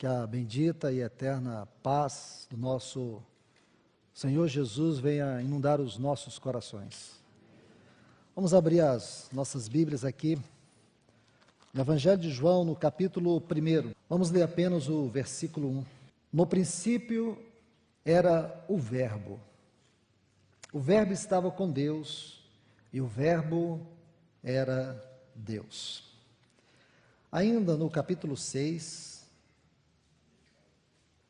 Que a bendita e eterna paz do nosso Senhor Jesus venha inundar os nossos corações. Vamos abrir as nossas Bíblias aqui, no Evangelho de João, no capítulo 1. Vamos ler apenas o versículo 1. No princípio era o Verbo. O Verbo estava com Deus e o Verbo era Deus. Ainda no capítulo 6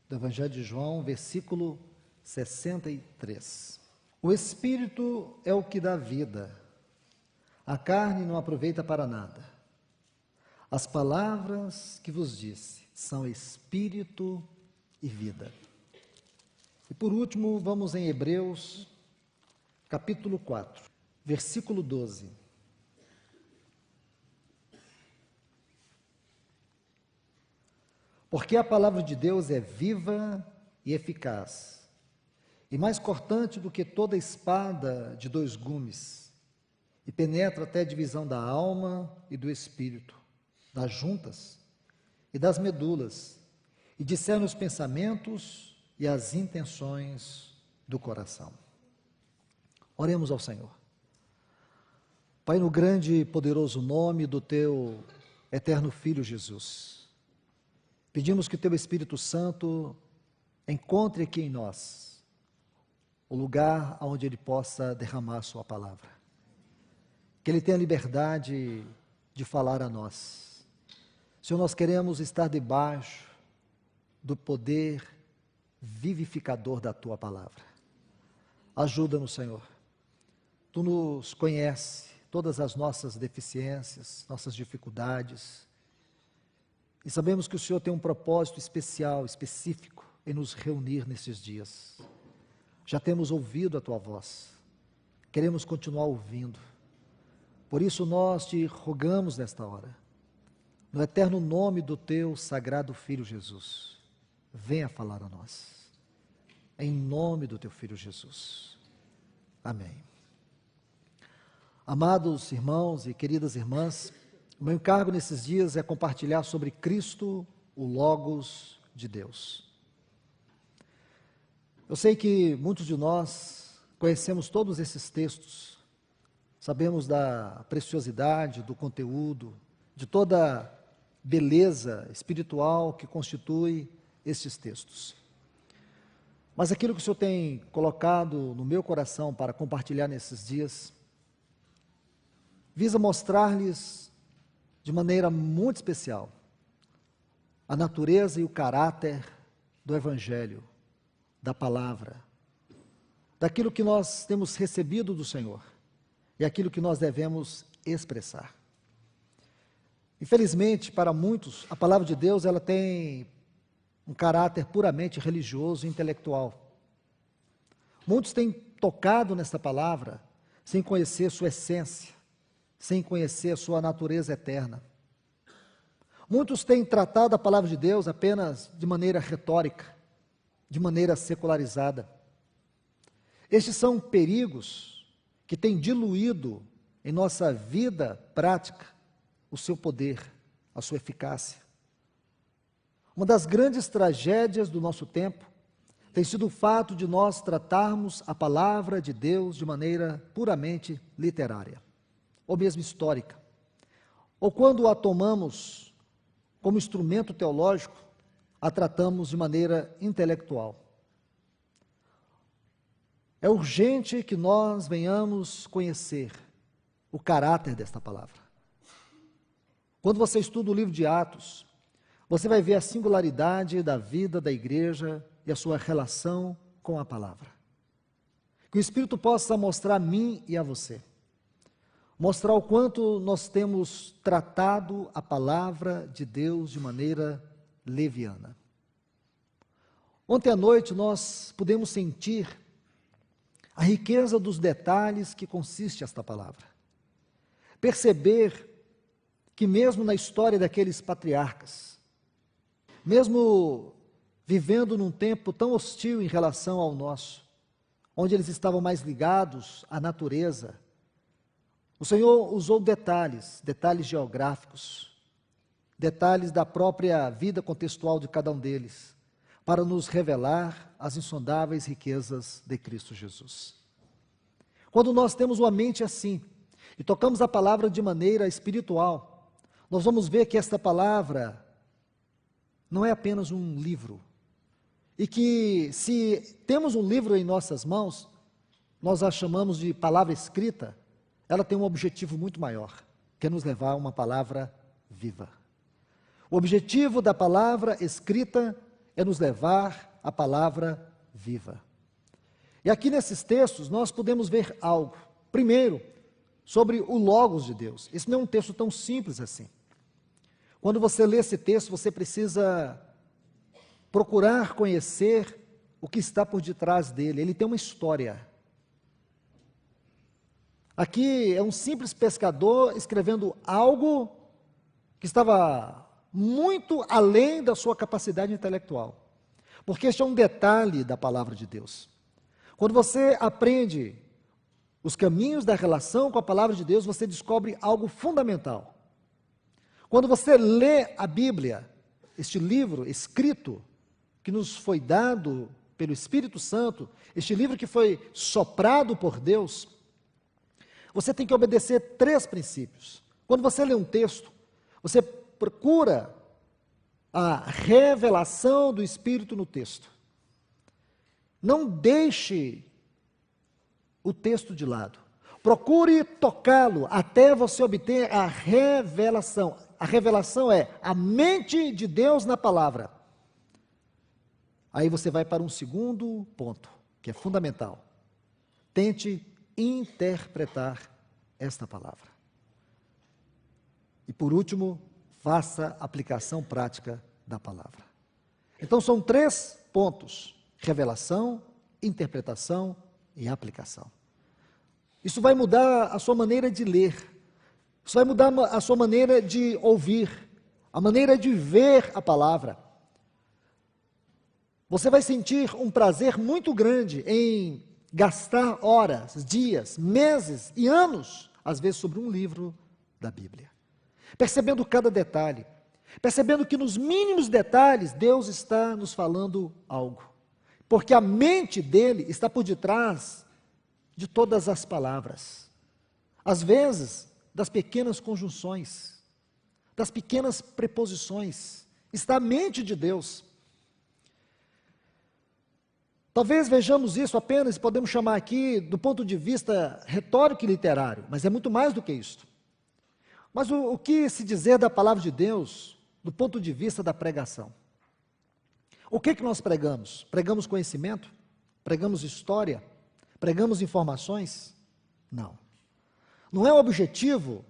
do Evangelho de João, versículo 63. O Espírito é o que dá vida, a carne não aproveita para nada. As palavras que vos disse são Espírito e vida. E por último, vamos em Hebreus, capítulo 4, versículo 12. Porque a palavra de Deus é viva e eficaz, e mais cortante do que toda espada de dois gumes, e penetra até a divisão da alma e do espírito, das juntas e das medulas, e discerne os pensamentos e as intenções do coração. Oremos ao Senhor. Pai, no grande e poderoso nome do Teu eterno Filho Jesus, pedimos que o Teu Espírito Santo encontre aqui em nós o lugar onde Ele possa derramar Sua palavra. Que Ele tenha liberdade de falar a nós. Senhor, nós queremos estar debaixo do poder vivificador da Tua palavra. Ajuda-nos, Senhor. Tu nos conheces todas as nossas deficiências, nossas dificuldades. E sabemos que o Senhor tem um propósito especial, específico, em nos reunir nesses dias. Já temos ouvido a Tua voz, queremos continuar ouvindo. Por isso nós te rogamos nesta hora, no eterno nome do Teu sagrado Filho Jesus, venha falar a nós, em nome do Teu Filho Jesus. Amém. Amados irmãos e queridas irmãs, o meu encargo nesses dias é compartilhar sobre Cristo, o Logos de Deus. Eu sei que muitos de nós conhecemos todos esses textos, sabemos da preciosidade, do conteúdo, de toda a beleza espiritual que constitui estes textos. Mas aquilo que o Senhor tem colocado no meu coração para compartilhar nesses dias, visa mostrar-lhes de maneira muito especial a natureza e o caráter do Evangelho, da palavra, daquilo que nós temos recebido do Senhor e aquilo que nós devemos expressar. Infelizmente, para muitos, a palavra de Deus ela tem um caráter puramente religioso e intelectual. Muitos têm tocado nesta palavra sem conhecer sua essência, sem conhecer a sua natureza eterna. Muitos têm tratado a palavra de Deus apenas de maneira retórica, de maneira secularizada. Estes são perigos que têm diluído em nossa vida prática o seu poder, a sua eficácia. Uma das grandes tragédias do nosso tempo tem sido o fato de nós tratarmos a palavra de Deus de maneira puramente literária, ou mesmo histórica, ou quando a tomamos como instrumento teológico, a tratamos de maneira intelectual. É urgente que nós venhamos conhecer o caráter desta palavra. Quando você estuda o livro de Atos, você vai ver a singularidade da vida da igreja e a sua relação com a palavra. Que o Espírito possa mostrar a mim e a você, mostrar o quanto nós temos tratado a palavra de Deus de maneira leviana. Ontem à noite nós pudemos sentir a riqueza dos detalhes que consiste esta palavra. Perceber que mesmo na história daqueles patriarcas, mesmo vivendo num tempo tão hostil em relação ao nosso, onde eles estavam mais ligados à natureza, o Senhor usou detalhes geográficos, detalhes da própria vida contextual de cada um deles, para nos revelar as insondáveis riquezas de Cristo Jesus. Quando nós temos uma mente assim, e tocamos a palavra de maneira espiritual, nós vamos ver que esta palavra não é apenas um livro, e que se temos um livro em nossas mãos, nós a chamamos de palavra escrita, ela tem um objetivo muito maior, que é nos levar a uma palavra viva. O objetivo da palavra escrita é nos levar à palavra viva. E aqui nesses textos nós podemos ver algo. Primeiro, sobre o Logos de Deus. Esse não é um texto tão simples assim. Quando você lê esse texto, você precisa procurar conhecer o que está por detrás dele. Ele tem uma história. Aqui é um simples pescador escrevendo algo que estava muito além da sua capacidade intelectual. Porque este é um detalhe da palavra de Deus. Quando você aprende os caminhos da relação com a palavra de Deus, você descobre algo fundamental. Quando você lê a Bíblia, este livro escrito, que nos foi dado pelo Espírito Santo, este livro que foi soprado por Deus, você tem que obedecer 3 princípios. Quando você lê um texto, você procura a revelação do Espírito no texto. Não deixe o texto de lado. Procure tocá-lo até você obter a revelação. A revelação é a mente de Deus na palavra. Aí você vai para um segundo ponto, que é fundamental. Tente interpretar esta palavra. E por último, faça aplicação prática da palavra. Então são 3 pontos: revelação, interpretação e aplicação. Isso vai mudar a sua maneira de ler, isso vai mudar a sua maneira de ouvir, a maneira de ver a palavra. Você vai sentir um prazer muito grande em gastar horas, dias, meses e anos, às vezes, sobre um livro da Bíblia. Percebendo cada detalhe, percebendo que nos mínimos detalhes Deus está nos falando algo. Porque a mente dele está por detrás de todas as palavras. Às vezes, das pequenas conjunções, das pequenas preposições, está a mente de Deus. Talvez vejamos isso apenas, podemos chamar aqui, do ponto de vista retórico e literário, mas é muito mais do que isto. Mas o que se dizer da palavra de Deus, do ponto de vista da pregação? O que nós pregamos? Pregamos conhecimento? Pregamos história? Pregamos informações? Não. Não é o objetivo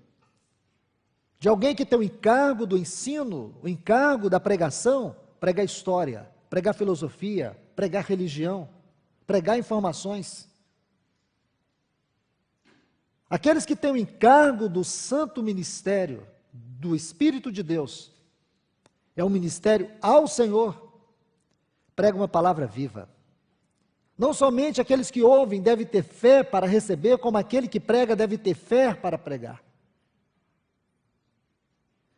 de alguém que tem o encargo do ensino, o encargo da pregação, pregar história, pregar filosofia, pregar religião, pregar informações. Aqueles que têm o encargo do santo ministério, do Espírito de Deus, é um ministério ao Senhor, prega uma palavra viva. Não somente aqueles que ouvem devem ter fé para receber, como aquele que prega deve ter fé para pregar.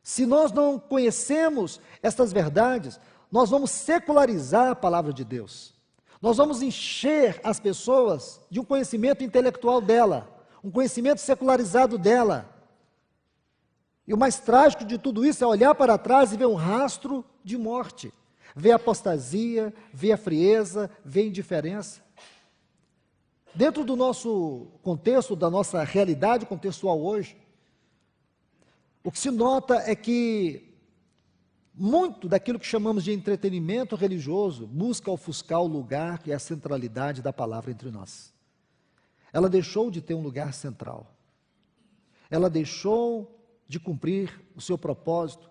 Se nós não conhecemos estas verdades, nós vamos secularizar a palavra de Deus. Nós vamos encher as pessoas de um conhecimento intelectual dela, um conhecimento secularizado dela. E o mais trágico de tudo isso é olhar para trás e ver um rastro de morte. Ver a apostasia, ver a frieza, ver a indiferença. Dentro do nosso contexto, da nossa realidade contextual hoje, o que se nota é que muito daquilo que chamamos de entretenimento religioso busca ofuscar o lugar e a centralidade da palavra entre nós. Ela deixou de ter um lugar central. Ela deixou de cumprir o seu propósito,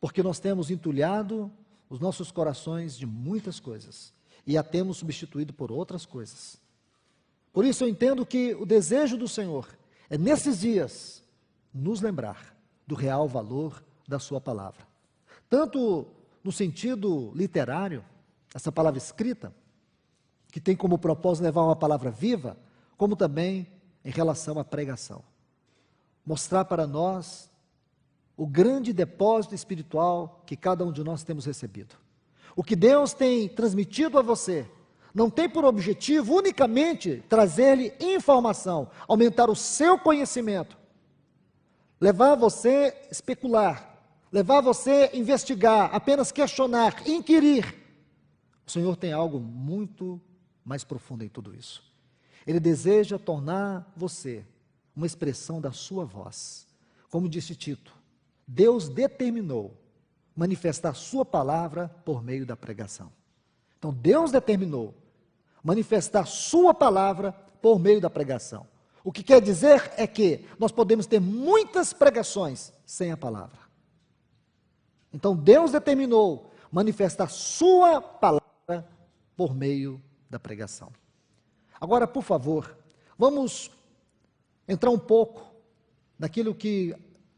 porque nós temos entulhado os nossos corações de muitas coisas e a temos substituído por outras coisas. Por isso eu entendo que o desejo do Senhor é, nesses dias, nos lembrar do real valor da sua palavra. Tanto no sentido literário, essa palavra escrita, que tem como propósito levar uma palavra viva, como também em relação à pregação. Mostrar para nós o grande depósito espiritual que cada um de nós temos recebido. O que Deus tem transmitido a você não tem por objetivo unicamente trazer-lhe informação, aumentar o seu conhecimento, levar você a especular, levar você a investigar, apenas questionar, inquirir. O Senhor tem algo muito mais profundo em tudo isso. Ele deseja tornar você uma expressão da sua voz. Como disse Tito, Deus determinou manifestar a sua palavra por meio da pregação. Então Deus determinou manifestar a sua palavra por meio da pregação. O que quer dizer é que nós podemos ter muitas pregações sem a palavra. Então Deus determinou manifestar a sua palavra por meio da pregação. Agora, por favor, vamos entrar um pouco naquilo que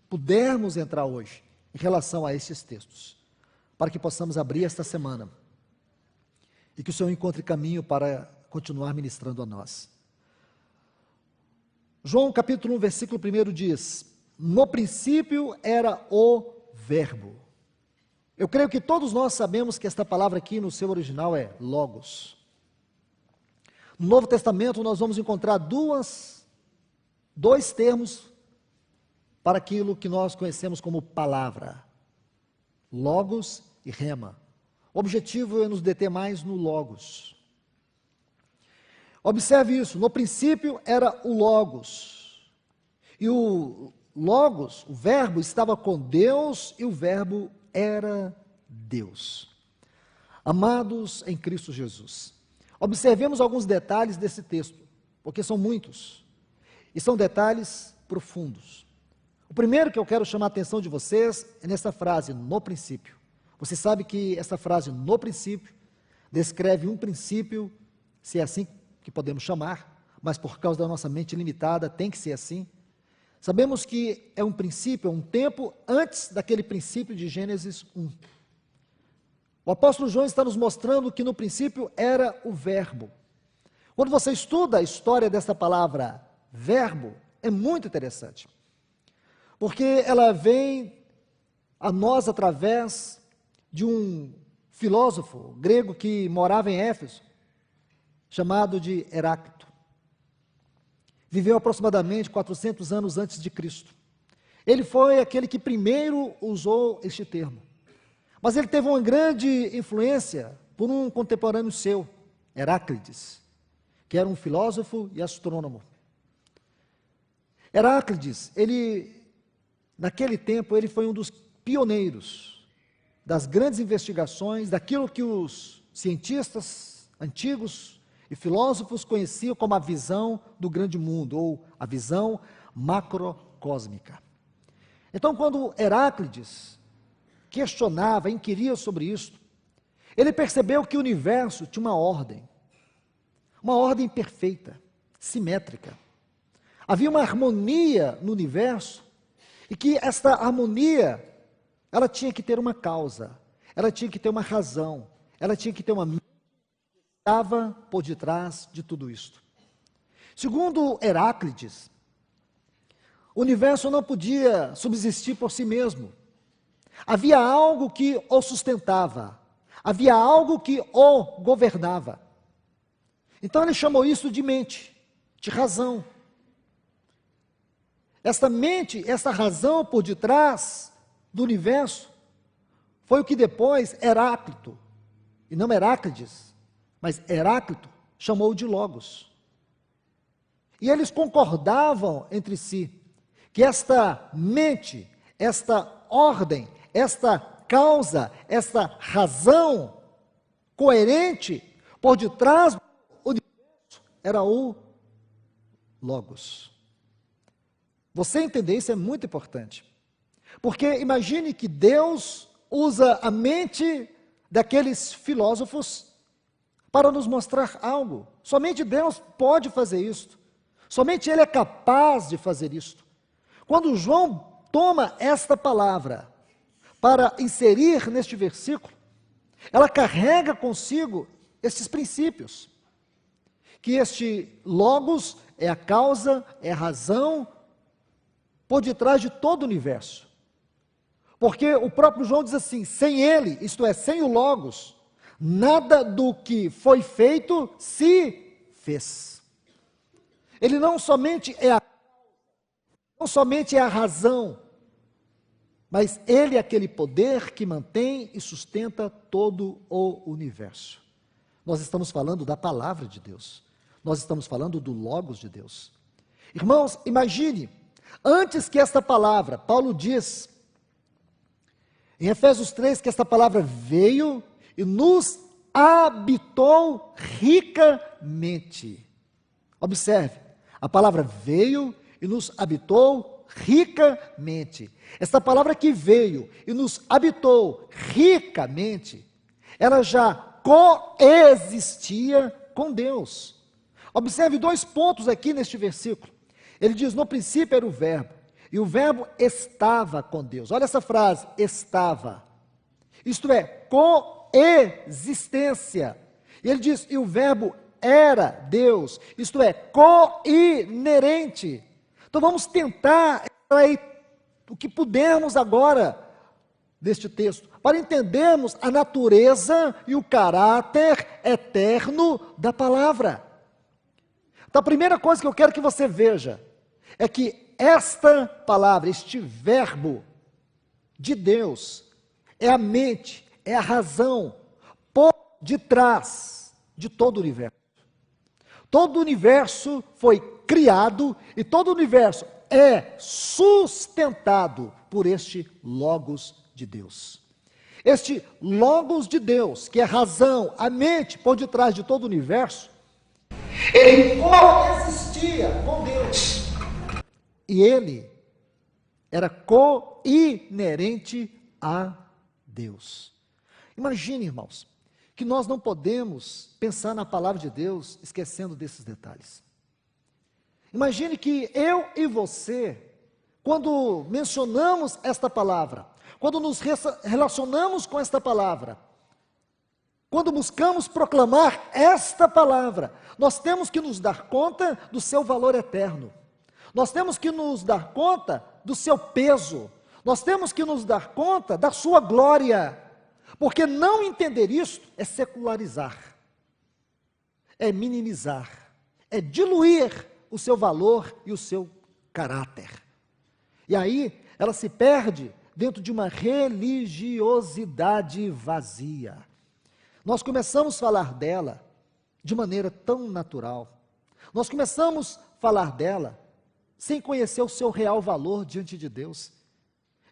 pudermos entrar hoje em relação a esses textos, para que possamos abrir esta semana e que o Senhor encontre caminho para continuar ministrando a nós. João capítulo 1, versículo 1 diz: no princípio era o Verbo. Eu creio que todos nós sabemos que esta palavra aqui no seu original é logos. No Novo Testamento nós vamos encontrar dois termos para aquilo que nós conhecemos como palavra: logos e rema. O objetivo é nos deter mais no logos. Observe isso, no princípio era o logos. E o logos, o verbo, estava com Deus e o verbo era Deus. Amados em Cristo Jesus, observemos alguns detalhes desse texto, porque são muitos, e são detalhes profundos. O primeiro que eu quero chamar a atenção de vocês é nessa frase, no princípio. Você sabe que essa frase, no princípio, descreve um princípio, se é assim que podemos chamar, mas por causa da nossa mente limitada, tem que ser assim. Sabemos que é um princípio, é um tempo antes daquele princípio de Gênesis 1. O apóstolo João está nos mostrando que no princípio era o verbo. Quando você estuda a história dessa palavra verbo, é muito interessante, porque ela vem a nós através de um filósofo grego que morava em Éfeso, chamado de Heráclito. Viveu aproximadamente 400 anos antes de Cristo. Ele foi aquele que primeiro usou este termo. Mas ele teve uma grande influência por um contemporâneo seu, Heráclides, que era um filósofo e astrônomo. Heráclides, naquele tempo, ele foi um dos pioneiros das grandes investigações, daquilo que os cientistas antigos e filósofos conheciam como a visão do grande mundo, ou a visão macrocósmica. Então, quando Heráclides questionava, inquiria sobre isto, ele percebeu que o universo tinha uma ordem perfeita, simétrica. Havia uma harmonia no universo, e que esta harmonia, ela tinha que ter uma causa, ela tinha que ter uma razão, ela tinha que ter uma mente que estava por detrás de tudo isto. Segundo Heráclides, o universo não podia subsistir por si mesmo. Havia algo que o sustentava, havia algo que o governava. Então ele chamou isso de mente, de razão. Esta mente, essa razão por detrás do universo, foi o que depois Heráclito, e não Heráclides, mas Heráclito, chamou de Logos. E eles concordavam entre si que esta mente, esta ordem, esta causa, esta razão coerente por detrás do universo era o Logos. Você entender isso é muito importante, porque imagine que Deus usa a mente daqueles filósofos para nos mostrar algo. Somente Deus pode fazer isto, somente Ele é capaz de fazer isto. Quando João toma esta palavra para inserir neste versículo, ela carrega consigo esses princípios, que este logos é a causa, é a razão por detrás de todo o universo. Porque o próprio João diz assim: sem ele, isto é, sem o Logos, nada do que foi feito se fez. Ele não somente é a razão, mas ele é aquele poder que mantém e sustenta todo o universo. Nós estamos falando da palavra de Deus. Nós estamos falando do Logos de Deus. Irmãos, imagine, antes que esta palavra, Paulo diz em Efésios 3 que esta palavra veio e nos habitou ricamente. Observe, a palavra veio e nos habitou ricamente. Esta palavra que veio e nos habitou ricamente, ela já coexistia com Deus. Observe 2 pontos aqui neste versículo. Ele diz: no princípio era o verbo, e o verbo estava com Deus. Olha essa frase, estava. Isto é, coexistência. E ele diz, e o verbo era Deus, isto é, coinerente. Então vamos tentar extrair o que pudermos agora deste texto, para entendermos a natureza e o caráter eterno da palavra. Então a primeira coisa que eu quero que você veja é que esta palavra, este verbo de Deus, é a mente, é a razão por detrás de todo o universo. Todo o universo foi criado e todo o universo é sustentado por este Logos de Deus. Este Logos de Deus, que é a razão, a mente por detrás de todo o universo, ele coexistia com Deus. E ele era coinerente a Deus. Imagine, irmãos, que nós não podemos pensar na palavra de Deus esquecendo desses detalhes. Imagine que eu e você, quando mencionamos esta palavra, quando nos relacionamos com esta palavra, quando buscamos proclamar esta palavra, nós temos que nos dar conta do seu valor eterno. Nós temos que nos dar conta do seu peso. Nós temos que nos dar conta da sua glória. Porque não entender isto é secularizar, é minimizar, é diluir o seu valor e o seu caráter. E aí ela se perde dentro de uma religiosidade vazia. Nós começamos a falar dela de maneira tão natural. Nós começamos a falar dela sem conhecer o seu real valor diante de Deus.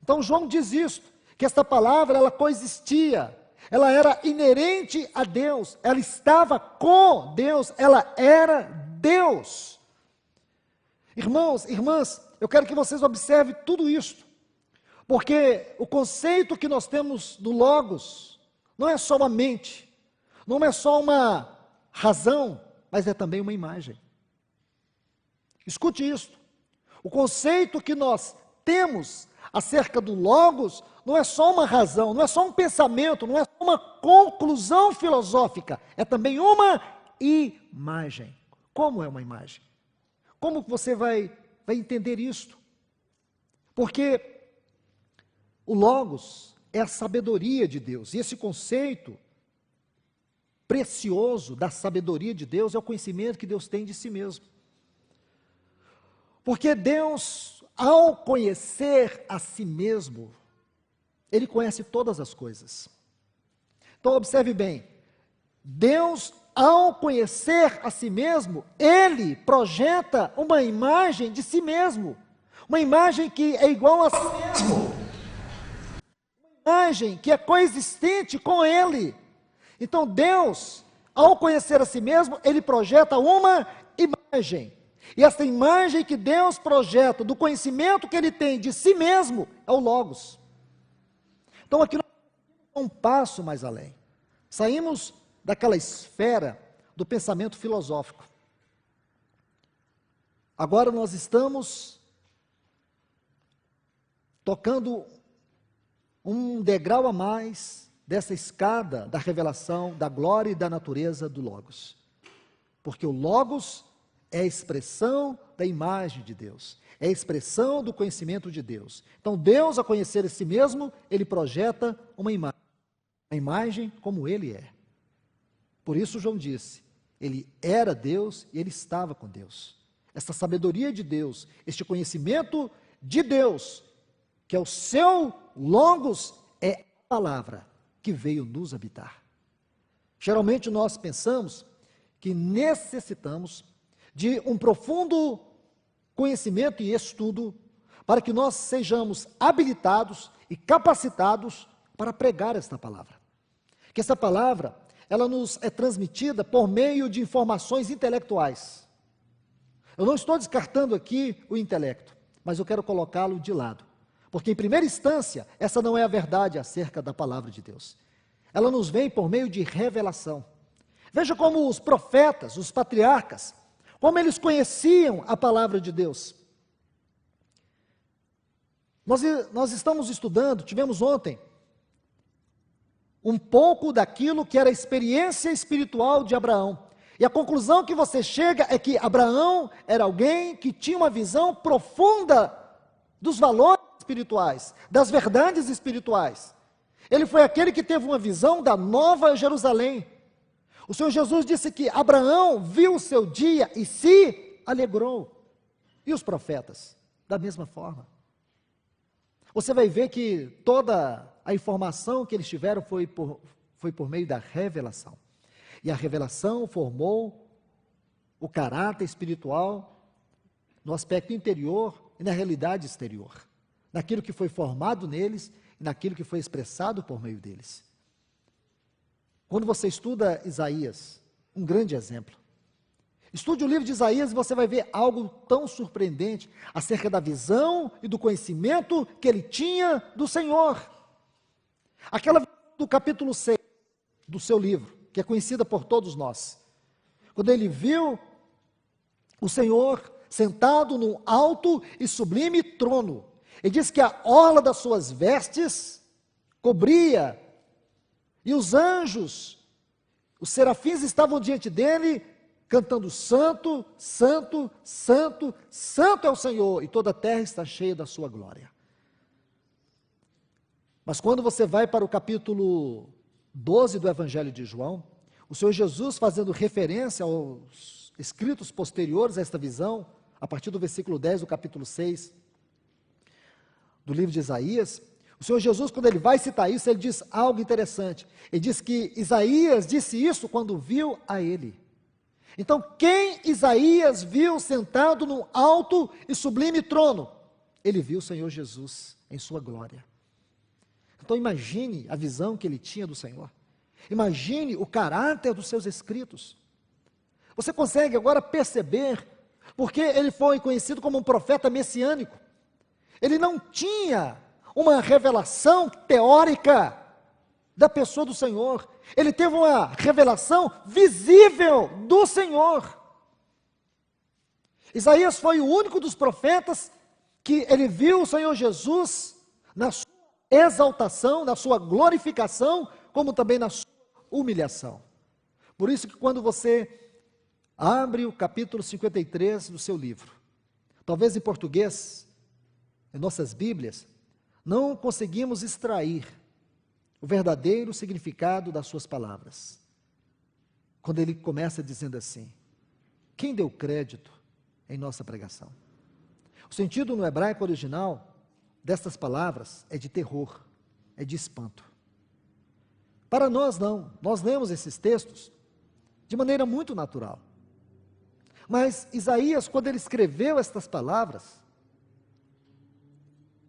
Então João diz isto, que esta palavra ela coexistia, ela era inerente a Deus, ela estava com Deus, ela era Deus. Irmãos, irmãs, eu quero que vocês observem tudo isto, porque o conceito que nós temos do Logos não é só uma mente, não é só uma razão, mas é também uma imagem. Escute isso. O conceito que nós temos acerca do Logos não é só uma razão, não é só um pensamento, não é só uma conclusão filosófica, é também uma imagem. Como é uma imagem? Como você vai entender isto? Porque o Logos é a sabedoria de Deus, e esse conceito precioso da sabedoria de Deus é o conhecimento que Deus tem de si mesmo. Porque Deus, ao conhecer a si mesmo, Ele conhece todas as coisas. Então observe bem, Deus, ao conhecer a si mesmo, Ele projeta uma imagem de si mesmo, uma imagem que é igual a si mesmo, uma imagem que é coexistente com Ele. Então Deus, ao conhecer a si mesmo, Ele projeta uma imagem. E essa imagem que Deus projeta, do conhecimento que Ele tem de si mesmo, é o Logos. Então aqui nós vamos um passo mais além. Saímos daquela esfera do pensamento filosófico. Agora nós estamos tocando um degrau a mais dessa escada da revelação, da glória e da natureza do Logos. Porque o Logos é a expressão da imagem de Deus, é a expressão do conhecimento de Deus. Então, Deus, a conhecer a si mesmo, ele projeta uma imagem como ele é. Por isso, João disse, ele era Deus e ele estava com Deus. Essa sabedoria de Deus, este conhecimento de Deus, que é o seu Logos, é a palavra que veio nos habitar. Geralmente nós pensamos que necessitamos de um profundo conhecimento e estudo para que nós sejamos habilitados e capacitados para pregar esta palavra. Que essa palavra, ela nos é transmitida por meio de informações intelectuais. Eu não estou descartando aqui o intelecto, mas eu quero colocá-lo de lado. Porque, em primeira instância, essa não é a verdade acerca da palavra de Deus. Ela nos vem por meio de revelação. Veja como os profetas, os patriarcas, como eles conheciam a palavra de Deus. Nós estamos estudando, tivemos ontem, um pouco daquilo que era a experiência espiritual de Abraão. E a conclusão que você chega é que Abraão era alguém que tinha uma visão profunda dos valores espirituais, das verdades espirituais. Ele foi aquele que teve uma visão da Nova Jerusalém. O Senhor Jesus disse que Abraão viu o seu dia e se alegrou. E os profetas? Da mesma forma. Você vai ver que toda a informação que eles tiveram foi por meio da revelação. E a revelação formou o caráter espiritual no aspecto interior e na realidade exterior. Naquilo que foi formado neles e naquilo que foi expressado por meio deles. Quando você estuda Isaías, um grande exemplo. Estude o livro de Isaías e você vai ver algo tão surpreendente acerca da visão e do conhecimento que ele tinha do Senhor. Aquela do capítulo 6 do seu livro, que é conhecida por todos nós. Quando ele viu o Senhor sentado num alto e sublime trono, ele diz que a orla das suas vestes cobria, e os anjos, os serafins estavam diante dele, cantando santo, santo, santo, santo é o Senhor, e toda a terra está cheia da sua glória. Mas quando você vai para o capítulo 12 do Evangelho de João, o Senhor Jesus, fazendo referência aos escritos posteriores a esta visão, a partir do versículo 10 do capítulo 6 do livro de Isaías, o Senhor Jesus, quando ele vai citar isso, ele diz algo interessante. Ele diz que Isaías disse isso quando viu a ele. Então, quem Isaías viu sentado num alto e sublime trono? Ele viu o Senhor Jesus em sua glória. Então, imagine a visão que ele tinha do Senhor. Imagine o caráter dos seus escritos. Você consegue agora perceber porque ele foi conhecido como um profeta messiânico. Ele não tinha uma revelação teórica da pessoa do Senhor. Ele teve uma revelação visível do Senhor. Isaías foi o único dos profetas que ele viu o Senhor Jesus na sua exaltação, na sua glorificação, como também na sua humilhação. Por isso que quando você abre o capítulo 53 do seu livro, talvez em português, em nossas Bíblias, não conseguimos extrair o verdadeiro significado das suas palavras. Quando ele começa dizendo assim: quem deu crédito em nossa pregação? O sentido no hebraico original destas palavras é de terror, é de espanto. Para nós não, nós lemos esses textos de maneira muito natural. Mas Isaías, quando ele escreveu estas palavras,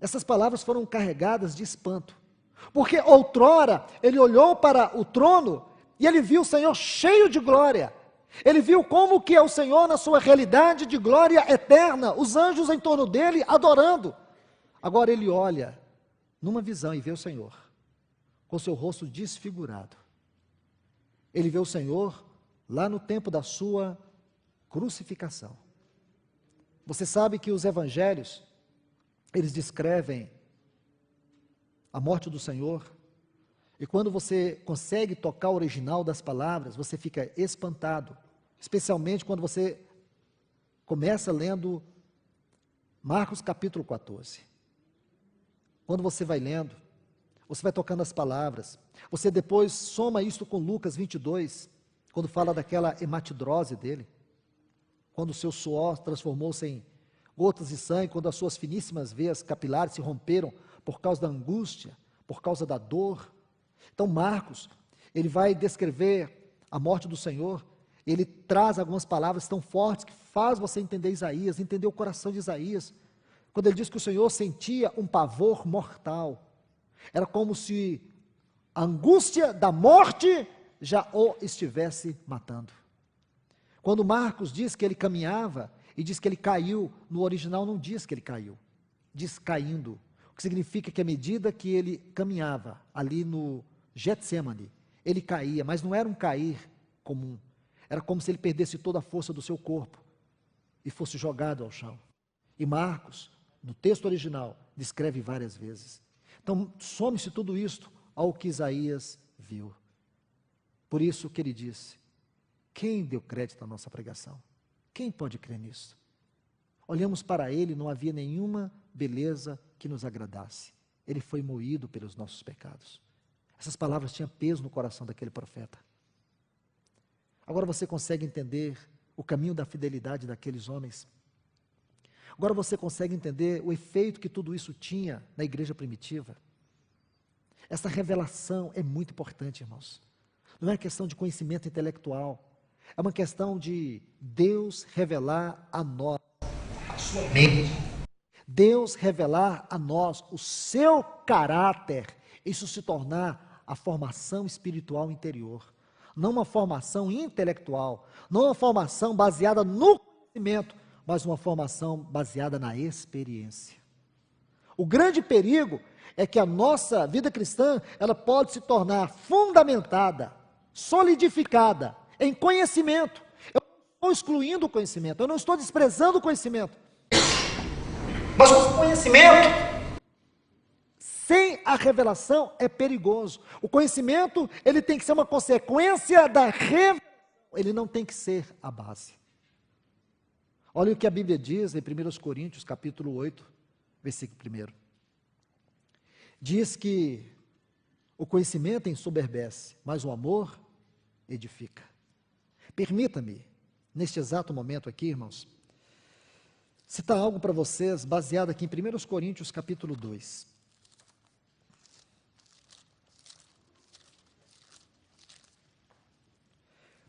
essas palavras foram carregadas de espanto. Porque outrora ele olhou para o trono e ele viu o Senhor cheio de glória. Ele viu como que é o Senhor na sua realidade de glória eterna, os anjos em torno dele adorando. Agora ele olha numa visão e vê o Senhor com seu rosto desfigurado. Ele vê o Senhor lá no tempo da sua crucificação. Você sabe que os evangelhos, eles descrevem a morte do Senhor, e quando você consegue tocar o original das palavras, você fica espantado, especialmente quando você Começa lendo Marcos capítulo 14. Quando você vai lendo, você vai tocando as palavras, você depois soma isso com Lucas 22, quando fala daquela hematidrose dele, quando o seu suor transformou-se em gotas de sangue, quando as suas finíssimas veias capilares se romperam por causa da angústia, por causa da dor. Então Marcos, ele vai descrever a morte do Senhor, ele traz algumas palavras tão fortes que faz você entender Isaías, entender o coração de Isaías, quando ele diz que o Senhor sentia um pavor mortal. Era como se a angústia da morte já o estivesse matando. Quando Marcos diz que ele caminhava e diz que ele caiu, no original não diz que ele caiu, diz caindo, o que significa que à medida que ele caminhava ali no Getsemane, ele caía, mas não era um cair comum, era como se ele perdesse toda a força do seu corpo e fosse jogado ao chão. E Marcos, no texto original, descreve várias vezes. Então, some-se tudo isto ao que Isaías viu. Por isso que ele disse, quem deu crédito à nossa pregação? Quem pode crer nisso? Olhamos para ele, não havia nenhuma beleza que nos agradasse. Ele foi moído pelos nossos pecados. Essas palavras tinham peso no coração daquele profeta. Agora você consegue entender o caminho da fidelidade daqueles homens? Agora você consegue entender o efeito que tudo isso tinha na igreja primitiva? Essa revelação é muito importante, irmãos. Não é questão de conhecimento intelectual. É uma questão de Deus revelar a nós a sua mente. Deus revelar a nós o seu caráter. Isso se tornar a formação espiritual interior. Não uma formação intelectual. Não uma formação baseada no conhecimento, mas uma formação baseada na experiência. O grande perigo é que a nossa vida cristã, ela pode se tornar fundamentada, solidificada em conhecimento. Eu não estou excluindo o conhecimento, eu não estou desprezando o conhecimento. Mas o conhecimento sem a revelação é perigoso. O conhecimento, ele tem que ser uma consequência da revelação, ele não tem que ser a base. Olha o que a Bíblia diz em 1 Coríntios, capítulo 8, versículo 1. Diz que o conhecimento ensoberbece, mas o amor edifica. Permita-me, neste exato momento aqui, irmãos, citar algo para vocês, baseado aqui em 1 Coríntios, capítulo 2.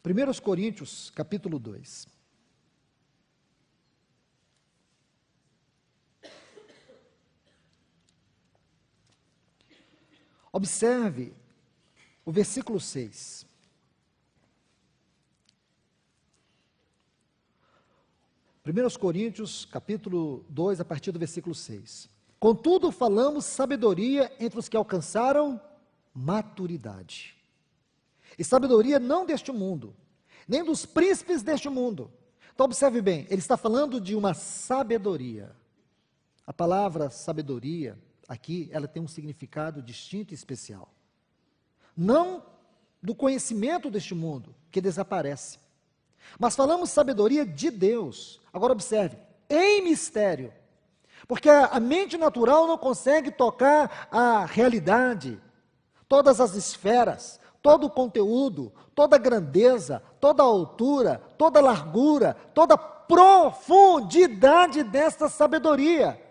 Primeiros Coríntios, capítulo 2. Observe o versículo 6. Primeiros Coríntios, capítulo 2, a partir do versículo 6. Contudo, falamos sabedoria entre os que alcançaram maturidade. E sabedoria não deste mundo, nem dos príncipes deste mundo. Então observe bem, ele está falando de uma sabedoria. A palavra sabedoria, aqui, ela tem um significado distinto e especial. Não do conhecimento deste mundo, que desaparece. Mas falamos sabedoria de Deus. Agora observe, em mistério. Porque a mente natural não consegue tocar a realidade, todas as esferas, todo o conteúdo, toda a grandeza, toda a altura, toda a largura, toda a profundidade desta sabedoria.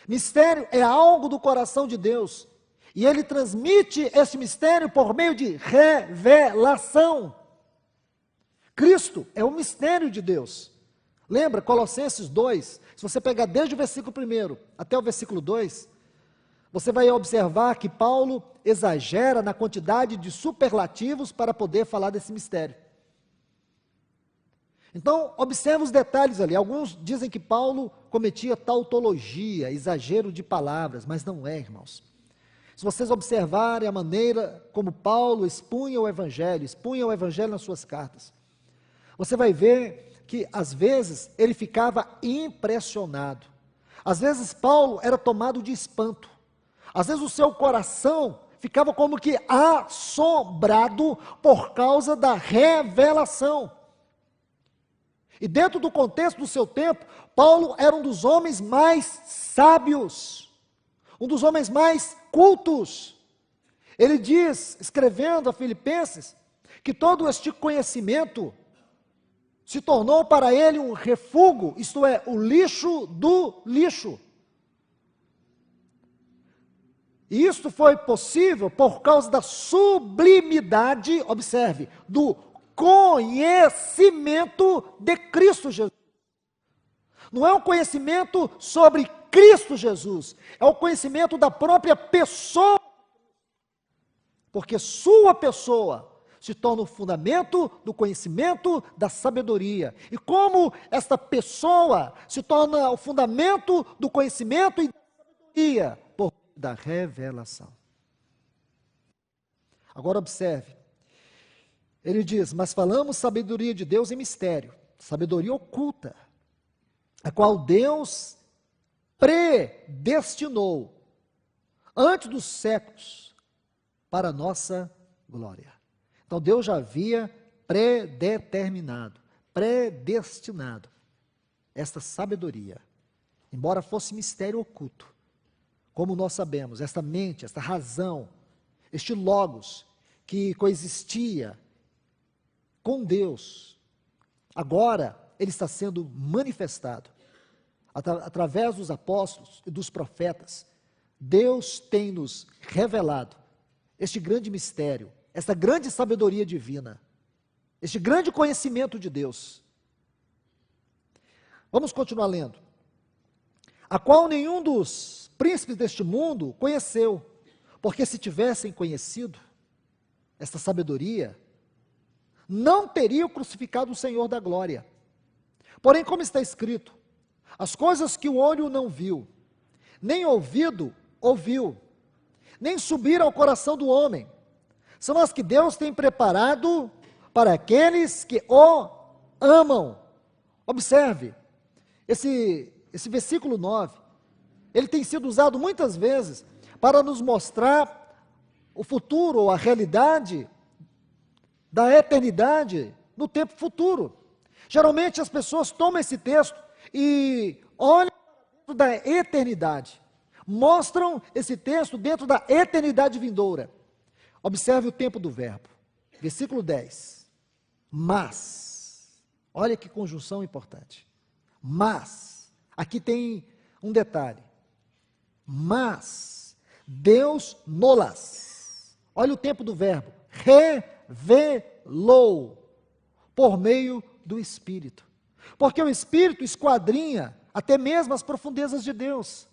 Mistério é algo do coração de Deus, e Ele transmite esse mistério por meio de revelação. Cristo é o mistério de Deus. Lembra, Colossenses 2, se você pegar desde o versículo 1 até o versículo 2, você vai observar que Paulo exagera na quantidade de superlativos para poder falar desse mistério. Então, observe os detalhes ali. Alguns dizem que Paulo cometia tautologia, exagero de palavras, mas não é, irmãos. Se vocês observarem a maneira como Paulo expunha o Evangelho nas suas cartas, você vai ver que, às vezes, ele ficava impressionado. Às vezes, Paulo era tomado de espanto. Às vezes, o seu coração ficava como que assombrado por causa da revelação. E dentro do contexto do seu tempo, Paulo era um dos homens mais sábios, um dos homens mais cultos. Ele diz, escrevendo a Filipenses, que todo este conhecimento se tornou para ele um refúgio, isto é, o lixo do lixo. E isso foi possível por causa da sublimidade, observe, do conhecimento de Cristo Jesus. Não é um conhecimento sobre Cristo Jesus, é o conhecimento da própria pessoa, porque sua pessoa se torna o fundamento do conhecimento da sabedoria. E como esta pessoa se torna o fundamento do conhecimento e da sabedoria? Por meio da revelação. Agora observe, ele diz, mas falamos sabedoria de Deus em mistério, sabedoria oculta, a qual Deus predestinou antes dos séculos para a nossa glória. Então Deus já havia predeterminado, predestinado esta sabedoria, embora fosse mistério oculto. Como nós sabemos, esta mente, esta razão, este logos que coexistia com Deus, agora ele está sendo manifestado através dos apóstolos e dos profetas. Deus tem nos revelado este grande mistério, esta grande sabedoria divina, este grande conhecimento de Deus. Vamos continuar lendo. A qual nenhum dos príncipes deste mundo conheceu, porque se tivessem conhecido esta sabedoria, não teriam crucificado o Senhor da glória. Porém, como está escrito, as coisas que o olho não viu, nem ouvido ouviu, nem subiram ao coração do homem, são as que Deus tem preparado para aqueles que o amam. Observe, esse versículo 9, ele tem sido usado muitas vezes para nos mostrar o futuro ou a realidade da eternidade no tempo futuro. Geralmente as pessoas tomam esse texto e olham dentro da eternidade, mostram esse texto dentro da eternidade vindoura. Observe o tempo do verbo, versículo 10, mas, olha que conjunção importante, mas, aqui tem um detalhe, mas, Deus nolas, olha o tempo do verbo, revelou, por meio do Espírito, porque o Espírito esquadrinha até mesmo as profundezas de Deus.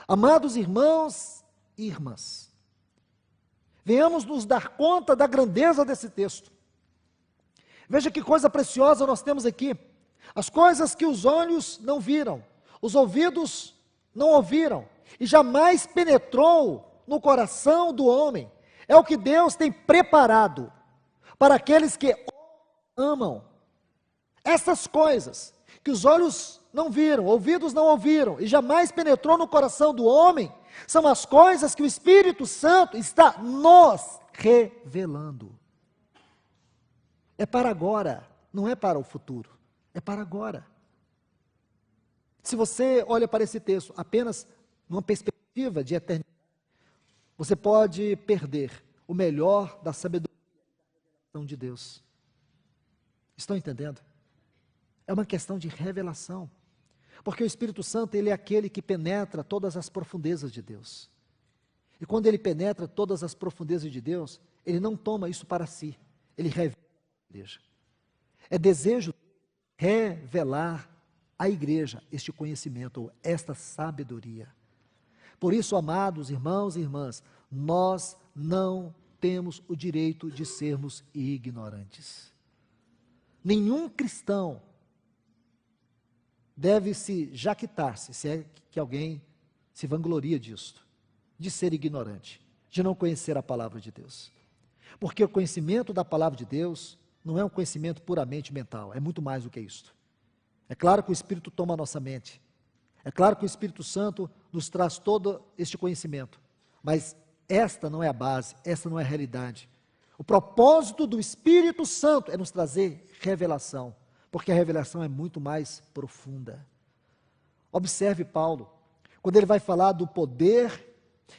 Amados irmãos e irmãs, venhamos nos dar conta da grandeza desse texto. Veja que coisa preciosa nós temos aqui. As coisas que os olhos não viram, os ouvidos não ouviram, e jamais penetrou no coração do homem, é o que Deus tem preparado para aqueles que o amam. Essas coisas que os olhos não viram, ouvidos não ouviram, e jamais penetrou no coração do homem, são as coisas que o Espírito Santo está nos revelando. É para agora, não é para o futuro, é para agora. Se você olha para esse texto apenas numa perspectiva de eternidade, você pode perder o melhor da sabedoria de Deus. Estão entendendo? É uma questão de revelação. Porque o Espírito Santo, ele é aquele que penetra todas as profundezas de Deus. E quando ele penetra todas as profundezas de Deus, ele não toma isso para si, ele revela a igreja. É desejo revelar à igreja este conhecimento, esta sabedoria. Por isso, amados irmãos e irmãs, nós não temos o direito de sermos ignorantes. Nenhum cristão deve se jactar-se, se é que alguém se vangloria disto, de ser ignorante, de não conhecer a palavra de Deus. Porque o conhecimento da palavra de Deus não é um conhecimento puramente mental, é muito mais do que isto. É claro que o Espírito toma a nossa mente, é claro que o Espírito Santo nos traz todo este conhecimento, mas esta não é a base, esta não é a realidade. O propósito do Espírito Santo é nos trazer revelação, porque a revelação é muito mais profunda. Observe Paulo, quando ele vai falar do poder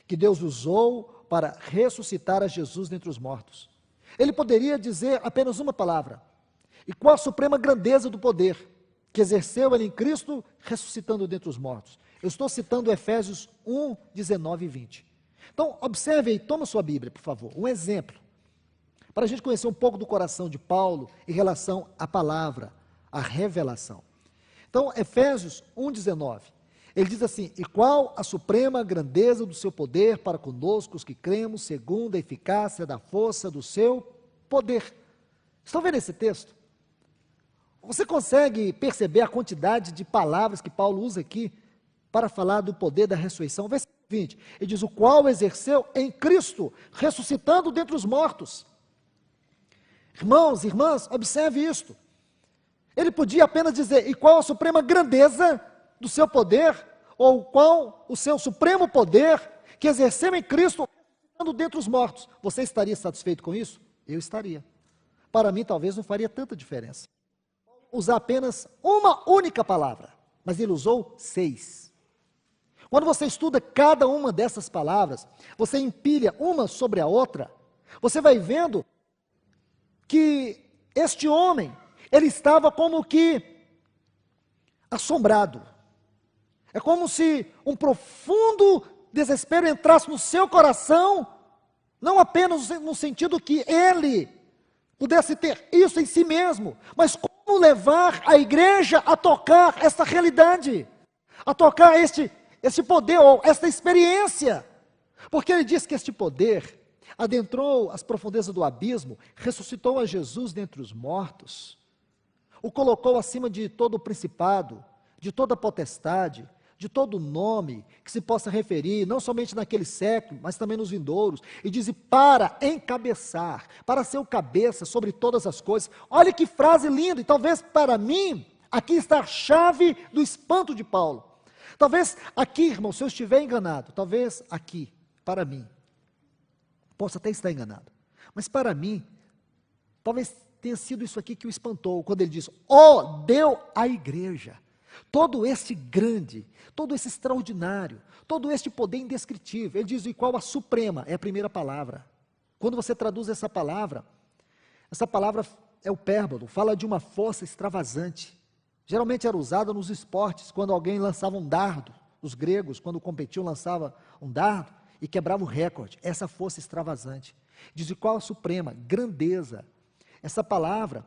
que Deus usou para ressuscitar a Jesus dentre os mortos. Ele poderia dizer apenas uma palavra. E qual a suprema grandeza do poder que exerceu ele em Cristo, ressuscitando dentre os mortos? Eu estou citando Efésios 1, 19 e 20. Então, observe aí, toma sua Bíblia, por favor, um exemplo, para a gente conhecer um pouco do coração de Paulo em relação à palavra, à revelação. Então, Efésios 1, 19, ele diz assim: e qual a suprema grandeza do seu poder para conosco, os que cremos, segundo a eficácia da força do seu poder. Estão vendo esse texto? Você consegue perceber a quantidade de palavras que Paulo usa aqui para falar do poder da ressurreição? Versículo 20, ele diz: o qual exerceu em Cristo, ressuscitando dentre os mortos. Irmãos, irmãs, observe isto. Ele podia apenas dizer: e qual a suprema grandeza do seu poder, ou qual o seu supremo poder que exerceu em Cristo, ressuscitando dentre os mortos. Você estaria satisfeito com isso? Eu estaria. Para mim, talvez não faria tanta diferença. Usar apenas uma única palavra, mas ele usou 6. Quando você estuda cada uma dessas palavras, você empilha uma sobre a outra, você vai vendo que este homem, ele estava como que assombrado. É como se um profundo desespero entrasse no seu coração, não apenas no sentido que ele pudesse ter isso em si mesmo, mas como levar a igreja a tocar essa realidade, a tocar este poder, ou esta experiência. Porque ele diz que este poder adentrou as profundezas do abismo, ressuscitou a Jesus dentre os mortos, o colocou acima de todo o principado, de toda a potestade, de todo nome que se possa referir, não somente naquele século, mas também nos vindouros, e diz: para encabeçar, para ser o cabeça sobre todas as coisas. Olha que frase linda, e talvez para mim, aqui está a chave do espanto de Paulo. Talvez aqui, irmão, se eu estiver enganado, talvez aqui, para mim, posso até estar enganado, mas para mim, talvez tenha sido isso aqui que o espantou, quando ele diz: deu à igreja todo este grande, todo esse extraordinário, todo este poder indescritível. Ele diz: e qual a suprema? É a primeira palavra. Quando você traduz essa palavra é o pérbodo, fala de uma força extravasante. Geralmente era usada nos esportes, quando alguém lançava um dardo, os gregos, quando competiam, lançava um dardo e quebrava o recorde. Essa força extravasante. Diz: e qual a suprema? Grandeza. Essa palavra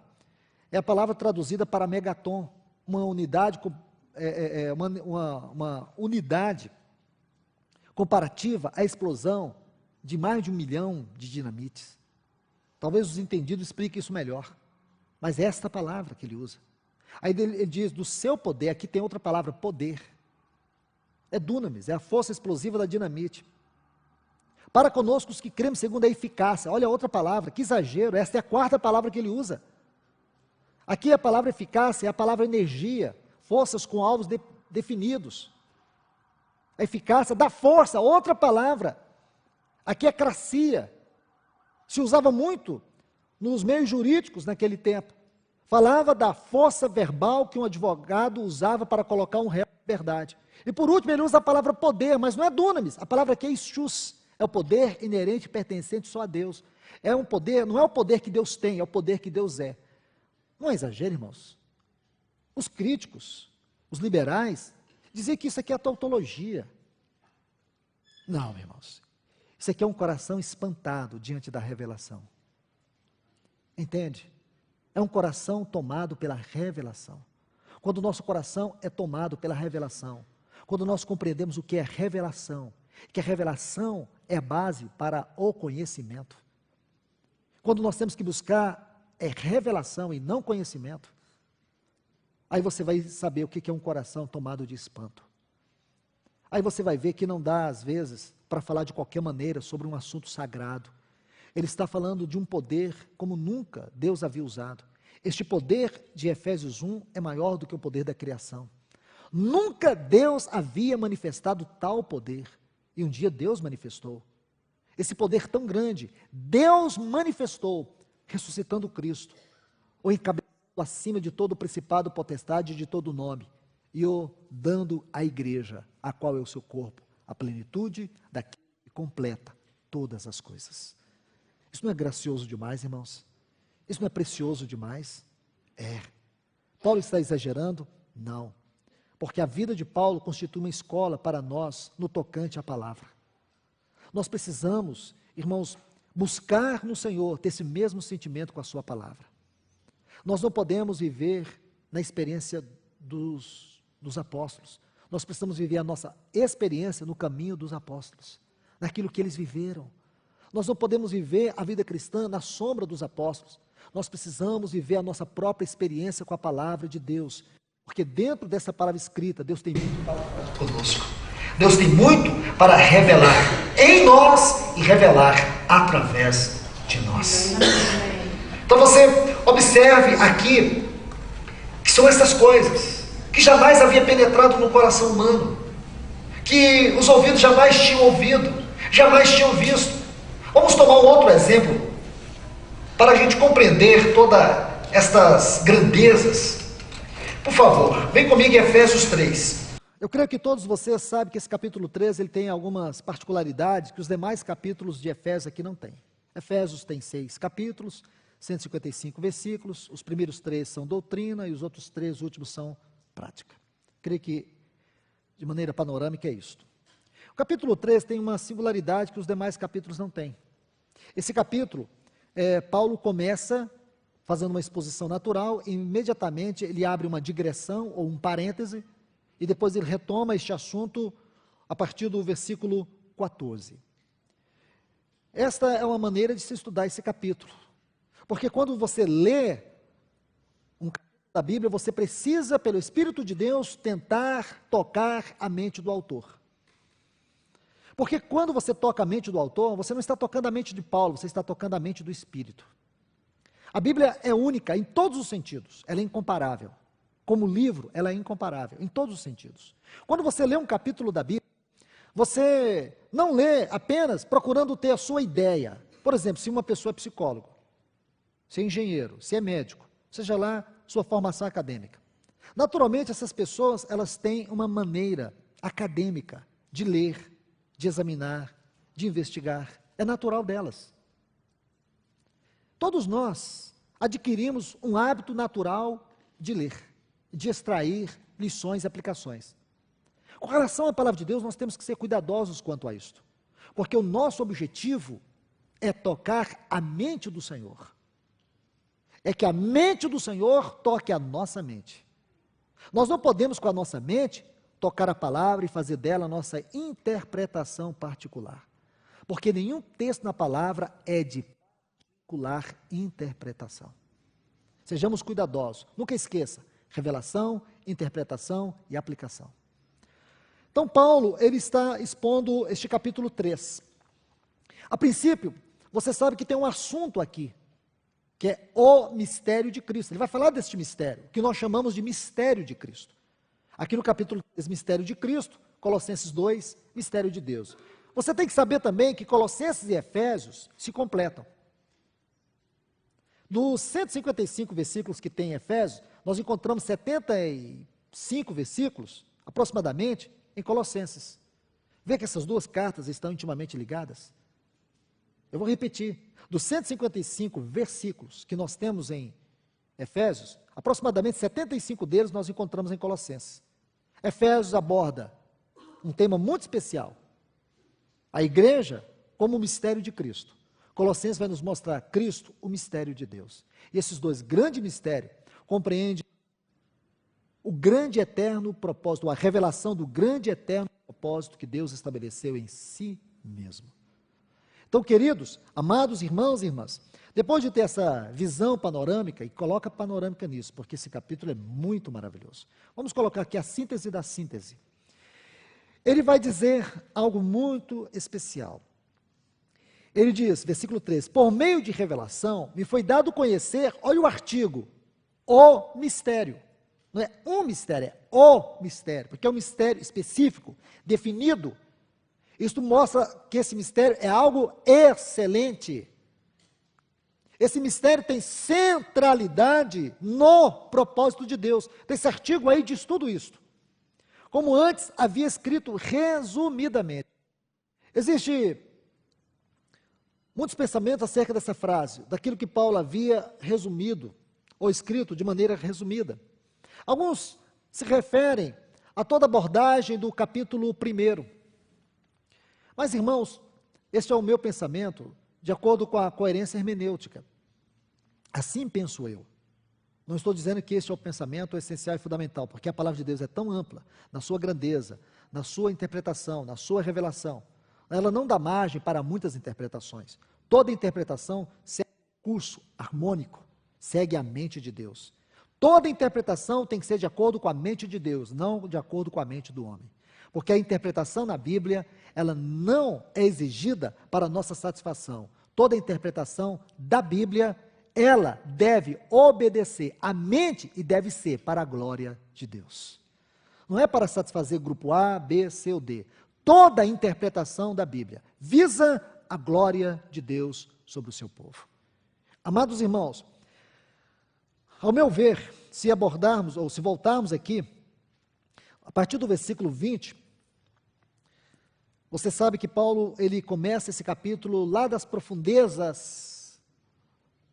é a palavra traduzida para megaton, uma unidade, uma unidade comparativa à explosão de mais de 1 milhão de dinamites. Talvez os entendidos expliquem isso melhor, mas é esta palavra que ele usa. Aí ele diz: do seu poder, aqui tem outra palavra, poder. É dunamis, é a força explosiva da dinamite. Para conosco os que cremos segundo a eficácia. Olha a outra palavra, que exagero, esta é a 4ª palavra que ele usa. Aqui a palavra eficácia é a palavra energia, forças com alvos definidos. A eficácia dá força, outra palavra. Aqui é cracia. Se usava muito nos meios jurídicos naquele tempo. Falava da força verbal que um advogado usava para colocar um réu em liberdade. E por último ele usa a palavra poder, mas não é dunamis, a palavra aqui é istus, é o poder inerente e pertencente só a Deus. É um poder, não é o poder que Deus tem, é o poder que Deus é. Não é exagero, irmãos. Os críticos, os liberais, diziam que isso aqui é tautologia. Não, irmãos. Isso aqui é um coração espantado diante da revelação. Entende? É um coração tomado pela revelação. Quando o nosso coração é tomado pela revelação, quando nós compreendemos o que é revelação, que a revelação é a base para o conhecimento. Quando nós temos que buscar revelação e não conhecimento, aí você vai saber o que é um coração tomado de espanto. Aí você vai ver que não dá, às vezes, para falar de qualquer maneira sobre um assunto sagrado. Ele está falando de um poder como nunca Deus havia usado. Este poder de Efésios 1 é maior do que o poder da criação. Nunca Deus havia manifestado tal poder. E um dia Deus manifestou. Esse poder tão grande, Deus manifestou, ressuscitando Cristo, ou encabeçando acima de todo principado, potestade e de todo nome, e o dando à igreja, a qual é o seu corpo, a plenitude daquele que completa todas as coisas. Isso não é gracioso demais, irmãos? Isso não é precioso demais? É. Paulo está exagerando? Não. Porque a vida de Paulo constitui uma escola para nós no tocante à palavra. Nós precisamos, irmãos, buscar no Senhor ter esse mesmo sentimento com a sua palavra. Nós não podemos viver na experiência dos apóstolos. Nós precisamos viver a nossa experiência no caminho dos apóstolos, naquilo que eles viveram. Nós não podemos viver a vida cristã na sombra dos apóstolos. Nós precisamos viver a nossa própria experiência com a palavra de Deus, porque dentro dessa palavra escrita, Deus tem muito para falar conosco. Deus tem muito para revelar em nós e revelar através de nós. Então você observe aqui que são essas coisas que jamais havia penetrado no coração humano, que os ouvidos jamais tinham ouvido, jamais tinham visto. Vamos tomar um outro exemplo para a gente compreender todas estas grandezas. Por favor, vem comigo em Efésios 3. Eu creio que todos vocês sabem que esse capítulo 3 ele tem algumas particularidades que os demais capítulos de Efésios aqui não têm. Efésios tem 6 capítulos, 155 versículos, os primeiros 3 são doutrina e os outros 3 últimos são prática. Creio que, de maneira panorâmica, é isto. O capítulo 3 tem uma singularidade que os demais capítulos não têm. Esse capítulo, Paulo começa fazendo uma exposição natural e imediatamente ele abre uma digressão ou um parêntese e depois ele retoma este assunto a partir do versículo 14. Esta é uma maneira de se estudar esse capítulo, porque quando você lê um capítulo da Bíblia, você precisa, pelo Espírito de Deus, tentar tocar a mente do autor. Porque quando você toca a mente do autor, você não está tocando a mente de Paulo, você está tocando a mente do Espírito. A Bíblia é única em todos os sentidos, ela é incomparável. Como livro, ela é incomparável, em todos os sentidos. Quando você lê um capítulo da Bíblia, você não lê apenas procurando ter a sua ideia. Por exemplo, se uma pessoa é psicólogo, se é engenheiro, se é médico, seja lá sua formação acadêmica. Naturalmente, essas pessoas, elas têm uma maneira acadêmica de ler, de examinar, de investigar. É natural delas. Todos nós adquirimos um hábito natural de ler, de extrair lições e aplicações. Com relação à palavra de Deus, nós temos que ser cuidadosos quanto a isto, porque o nosso objetivo é tocar a mente do Senhor. É que a mente do Senhor toque a nossa mente. Nós não podemos, com a nossa mente, tocar a palavra e fazer dela a nossa interpretação particular. Porque nenhum texto na palavra é de particular interpretação. Sejamos cuidadosos. Nunca esqueça, revelação, interpretação e aplicação. Então, Paulo, ele está expondo este capítulo 3. A princípio, você sabe que tem um assunto aqui, que é o mistério de Cristo. Ele vai falar deste mistério, que nós chamamos de mistério de Cristo. Aqui no capítulo 3, mistério de Cristo, Colossenses 2, mistério de Deus. Você tem que saber também que Colossenses e Efésios se completam. Dos 155 versículos que tem em Efésios, nós encontramos 75 versículos, aproximadamente, em Colossenses. Vê que essas duas cartas estão intimamente ligadas? Eu vou repetir. Dos 155 versículos que nós temos em Efésios, aproximadamente 75 deles nós encontramos em Colossenses. Efésios aborda um tema muito especial. A igreja como o mistério de Cristo. Colossenses vai nos mostrar Cristo, o mistério de Deus. E esses dois grandes mistérios compreendem o grande e eterno propósito, a revelação do grande e eterno propósito que Deus estabeleceu em si mesmo. Então, queridos, amados irmãos e irmãs, depois de ter essa visão panorâmica, e coloca panorâmica nisso, porque esse capítulo é muito maravilhoso. Vamos colocar aqui a síntese da síntese. Ele vai dizer algo muito especial. Ele diz, versículo 3, por meio de revelação, me foi dado conhecer, olha o artigo, o mistério. Não é um mistério, é o mistério, porque é um mistério específico, definido. Isto mostra que esse mistério é algo excelente. Esse mistério tem centralidade no propósito de Deus. Esse artigo aí diz tudo isso. Como antes havia escrito resumidamente. Existem muitos pensamentos acerca dessa frase, daquilo que Paulo havia resumido, ou escrito de maneira resumida. Alguns se referem a toda a abordagem do capítulo 1. Mas, irmãos, este é o meu pensamento, de acordo com a coerência hermenêutica. Assim penso eu. Não estou dizendo que este é o pensamento essencial e fundamental, porque a palavra de Deus é tão ampla, na sua grandeza, na sua interpretação, na sua revelação. Ela não dá margem para muitas interpretações. Toda interpretação segue um curso harmônico, segue a mente de Deus. Toda interpretação tem que ser de acordo com a mente de Deus, não de acordo com a mente do homem. Porque a interpretação na Bíblia, ela não é exigida para a nossa satisfação. Toda interpretação da Bíblia, ela deve obedecer à mente e deve ser para a glória de Deus. Não é para satisfazer grupo A, B, C ou D. Toda a interpretação da Bíblia visa a glória de Deus sobre o seu povo. Amados irmãos, ao meu ver, se abordarmos ou se voltarmos aqui, a partir do versículo 20, você sabe que Paulo, ele começa esse capítulo lá das profundezas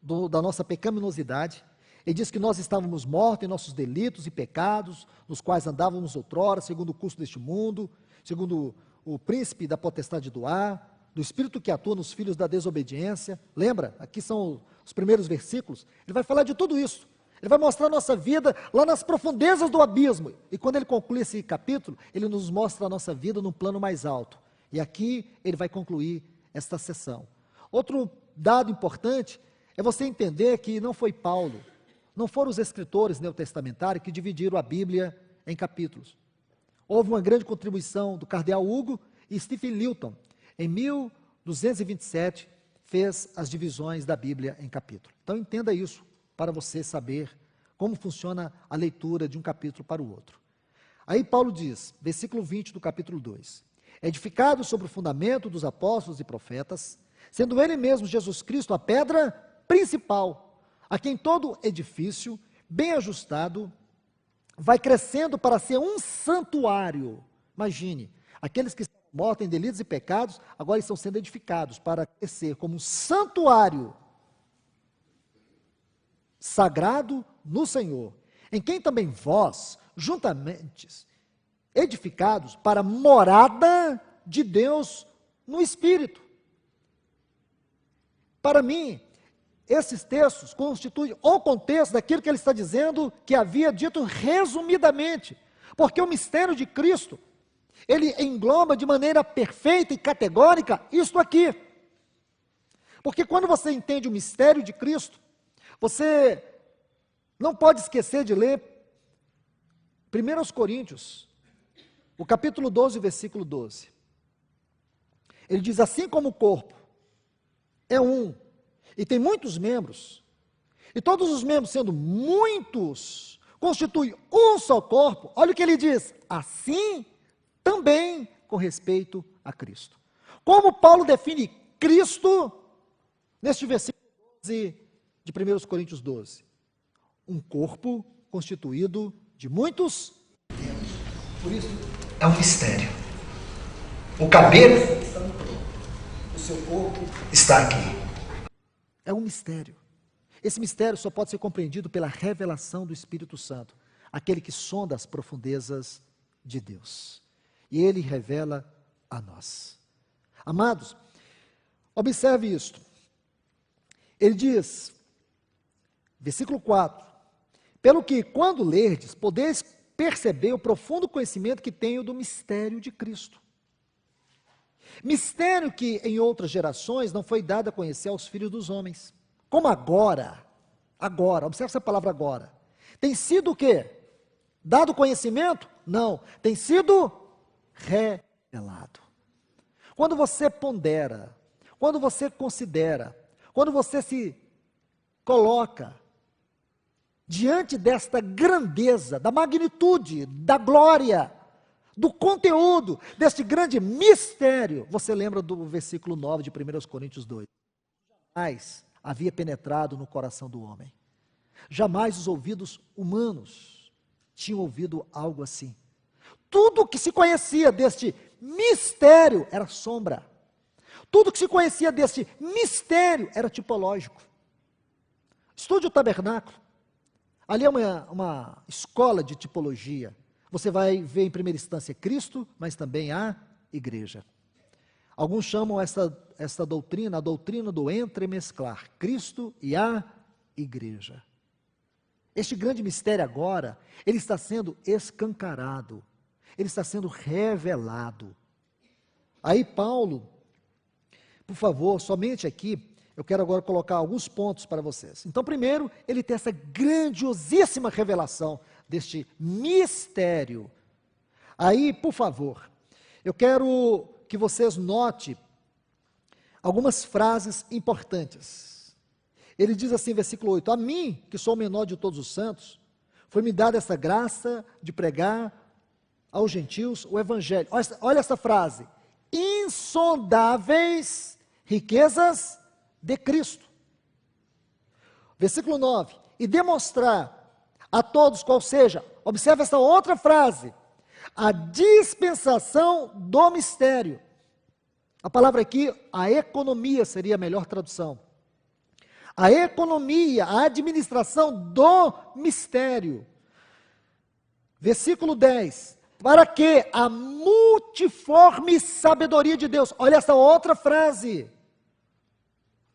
da nossa pecaminosidade. Ele diz que nós estávamos mortos em nossos delitos e pecados, nos quais andávamos outrora, segundo o curso deste mundo, segundo o príncipe da potestade do ar, do espírito que atua nos filhos da desobediência. Lembra? Aqui são os primeiros versículos. Ele vai falar de tudo isso. Ele vai mostrar a nossa vida lá nas profundezas do abismo. E quando ele conclui esse capítulo, ele nos mostra a nossa vida num plano mais alto. E aqui ele vai concluir esta sessão. Outro dado importante é você entender que não foi Paulo, não foram os escritores neotestamentários que dividiram a Bíblia em capítulos. Houve uma grande contribuição do cardeal Hugo e Stephen Newton. Em 1227, fez as divisões da Bíblia em capítulos. Então entenda isso, para você saber como funciona a leitura de um capítulo para o outro. Aí Paulo diz, versículo 20 do capítulo 2, edificado sobre o fundamento dos apóstolos e profetas, sendo ele mesmo, Jesus Cristo, a pedra principal, a quem todo edifício, bem ajustado, vai crescendo para ser um santuário. Imagine, aqueles que estão mortos em delitos e pecados, agora estão sendo edificados para crescer como um santuário sagrado no Senhor, em quem também vós, juntamente edificados para morada de Deus no Espírito. Para mim, esses textos constituem o contexto daquilo que ele está dizendo, que havia dito resumidamente, porque o mistério de Cristo, ele engloba de maneira perfeita e categórica isto aqui. Porque quando você entende o mistério de Cristo, você não pode esquecer de ler 1 Coríntios, o capítulo 12, versículo 12. Ele diz, assim como o corpo é um, e tem muitos membros, e todos os membros sendo muitos, constituem um só corpo, olha o que ele diz, assim também com respeito a Cristo. Como Paulo define Cristo, neste versículo 12 de 1 Coríntios 12, um corpo constituído de muitos membros. Por isso, é um mistério. O cabeça está no corpo, o seu corpo está aqui. É um mistério. Esse mistério só pode ser compreendido pela revelação do Espírito Santo, aquele que sonda as profundezas de Deus. E ele revela a nós. Amados, observe isto. Ele diz, versículo 4, pelo que, quando lerdes, podeis perceber o profundo conhecimento que tenho do mistério de Cristo. Mistério que em outras gerações não foi dado a conhecer aos filhos dos homens. Como agora, observe essa palavra agora, tem sido o quê? Dado conhecimento? Não, tem sido revelado. Quando você pondera, quando você considera, quando você se coloca diante desta grandeza, da magnitude, da glória, do conteúdo deste grande mistério, você lembra do versículo 9 de 1 Coríntios 2. Jamais havia penetrado no coração do homem. Jamais os ouvidos humanos tinham ouvido algo assim. Tudo o que se conhecia deste mistério era sombra. Tudo o que se conhecia deste mistério era tipológico. Estude o tabernáculo. Ali é uma escola de tipologia. Você vai ver em primeira instância Cristo, mas também a igreja. Alguns chamam essa doutrina, a doutrina do entremesclar, Cristo e a igreja. Este grande mistério agora, ele está sendo escancarado, ele está sendo revelado. Aí Paulo, por favor, somente aqui, eu quero agora colocar alguns pontos para vocês. Então, primeiro, ele tem essa grandiosíssima revelação deste mistério. Aí, por favor, eu quero que vocês notem algumas frases importantes. Ele diz assim, versículo 8, a mim, que sou o menor de todos os santos, foi-me dada essa graça de pregar aos gentios o evangelho. Olha essa frase, insondáveis riquezas de Cristo. Versículo 9, e demonstrar a todos qual seja, observe essa outra frase, a dispensação do mistério. A palavra aqui, a economia seria a melhor tradução. A economia, a administração do mistério. Versículo 10, para que a multiforme sabedoria de Deus, olha essa outra frase,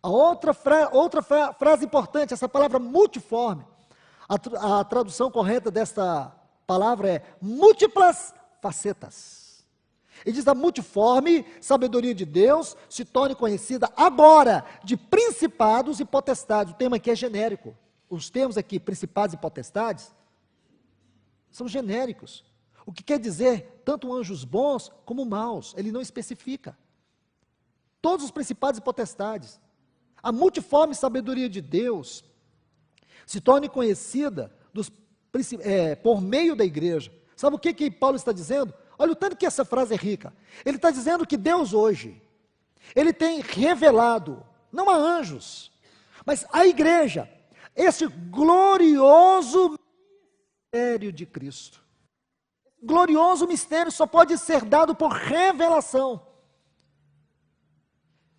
a outra frase importante, essa palavra multiforme, a tradução correta desta palavra é múltiplas facetas. Ele diz a multiforme sabedoria de Deus se torne conhecida agora de principados e potestades. O tema aqui é genérico. Os termos aqui, principados e potestades, são genéricos. O que quer dizer tanto anjos bons como maus. Ele não especifica. Todos os principados e potestades. A multiforme sabedoria de Deus se torne conhecida por meio da igreja. Sabe o que Paulo está dizendo? Olha o tanto que essa frase é rica. Ele está dizendo que Deus hoje, Ele tem revelado, não a anjos, mas a igreja, esse glorioso mistério de Cristo. Glorioso mistério só pode ser dado por revelação.